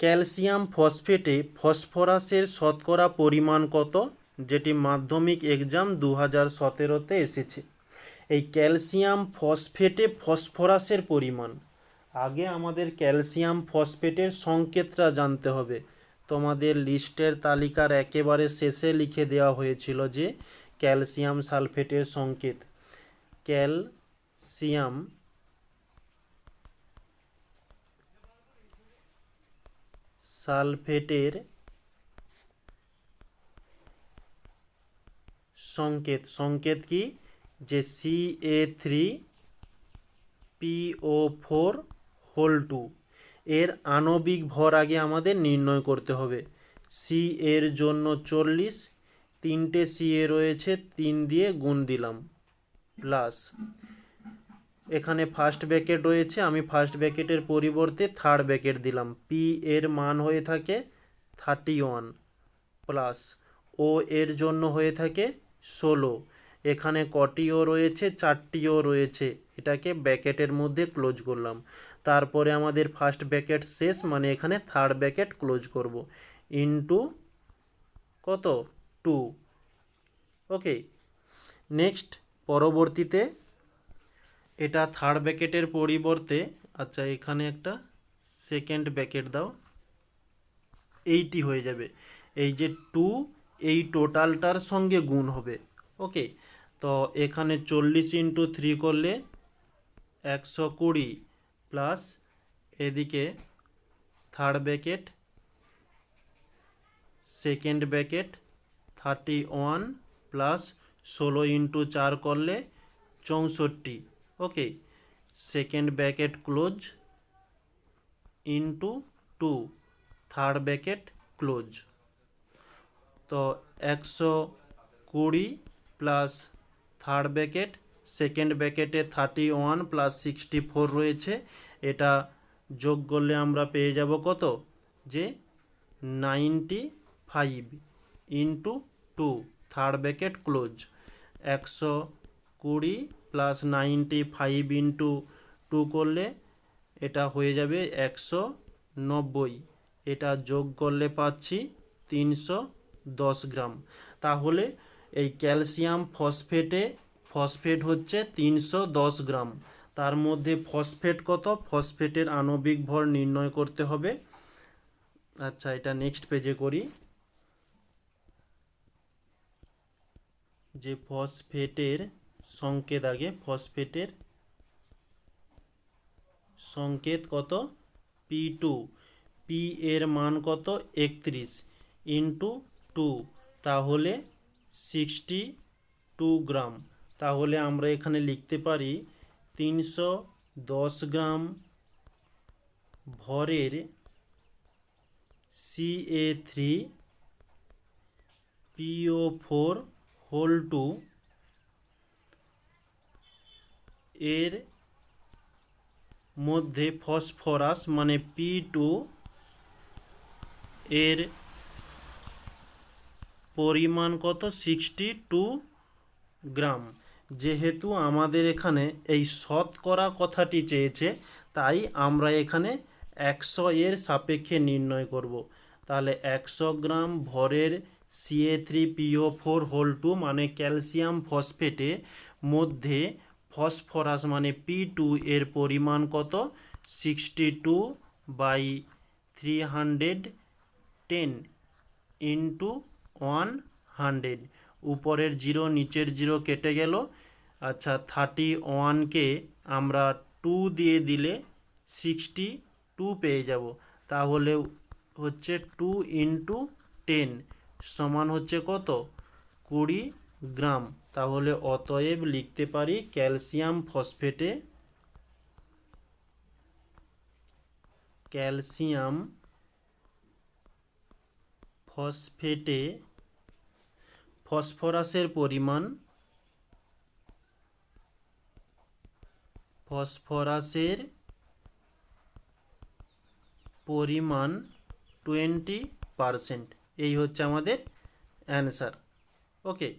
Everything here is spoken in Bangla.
ক্যালসিয়াম ফসফেটে ফসফরাসের শতকরা পরিমাণ কত, যেটি মাধ্যমিক এক্সাম 2017-তে এসেছে। এই ক্যালসিয়াম ফসফেটে ফসফরাসের পরিমাণ, আগে আমাদের ক্যালসিয়াম ফসফেটের সংকেতটা জানতে হবে। তোমাদের লিস্টের তালিকার একেবারে শেষে লিখে দেওয়া হয়েছিল যে ক্যালসিয়াম সালফেটের সংকেত। ক্যালসিয়াম সালফেটের সংকেত কি, যে Ca3PO4 এর আণবিক ভর আগে আমাদের নির্ণয় করতে হবে। সি এর জন্য 40, 3টে সি এ রয়েছে, 3 দিয়ে গুণ দিলাম, প্লাস এখানে ফার্স্ট ব্র্যাকেট রয়েছে, আমি ফার্স্ট ব্র্যাকেটের পরিবর্তে থার্ড ব্র্যাকেট দিলাম। পি এর মান হয়ে থাকে 31, প্লাস ও এর জন্য হয়ে থাকে 16। এখানে কটিও রয়েছে, 4টিও রয়েছে, এটাকে ব্র্যাকেটের মধ্যে ক্লোজ করলাম। তারপরে আমাদের ফার্স্ট ব্র্যাকেট শেষ, মানে এখানে থার্ড ব্র্যাকেট ক্লোজ করব, ইনটু কত, 2। ওকে, নেক্সট পরবর্তীতে এটা থার্ড ব্র্যাকেটের পরিবর্তে, আচ্ছা এখানে একটা সেকেন্ড ব্র্যাকেট দাও, 80 হয়ে যাবে। এই যে 2 এই টোটালটার সঙ্গে গুণ হবে। ওকে, তো এখানে 40 ইন্টু 3 করলে 120, প্লাস এদিকে third bracket second bracket 31, plus 16 into 4 করলে 64। Okay, second bracket close, into 2, third bracket close. তো 120 প্লাস থার্ড ব্র্যাকেট সেকেন্ড ব্র্যাকেটে 31 প্লাস 64 রয়েছে, এটা যোগ করলে আমরা পেয়ে যাব কত, যে 95 into 2, third bracket close. 120 plus 95 into 2 করলে এটা হয়ে যাবে 190, এটা যোগ করলে পাচ্ছি 310 গ্রাম। তাহলে এই ক্যালসিয়াম ফসফেট হচ্ছে 310 গ্রাম। তার মধ্যে ফসফেট কত, ফসফেটের আণবিক ভর নির্ণয় করতে হবে। আচ্ছা, এটা নেক্সট পেজে করি। যে ফসফেটের সংকেত, আগে ফসফেটের সংকেত কত, P2, পি এর মান কত 31 ইন্টু 2, তাহলে 62 গ্রাম। তাহলে আমরা এখানে লিখতে পারি 310 গ্রাম ভরের Ca3PO4 এর মধ্যে ফসফরাস মানে P2 এর পরিমাণ কত, 62 গ্রাম। যেহেতু আমাদের এখানে এই শতকরা কথাটি চেয়েছে, তাই আমরা এখানে 100 এর সাপেক্ষে নির্ণয় করব। তাহলে 100 গ্রাম ভরের Ca3PO4 মানে ক্যালসিয়াম ফসফেটে মধ্যে ফসফরাস মানে P2 এর পরিমাণ কত, 62/310 ইন্টু 100। উপরের 0 নিচের 0 কেটে গেল। আচ্ছা, 31কে আমরা 2 দিয়ে দিলে 62 পেয়ে যাব। তাহলে হচ্ছে 2 ইন্টু 10 সমান হচ্ছে কত, 20 গ্রাম। তাহলে অতএব লিখতে পারি ক্যালসিয়াম ফসফেটে ফসফরাসের পরিমাণ 20%। এই হচ্ছে আমাদের অ্যান্সার। ওকে।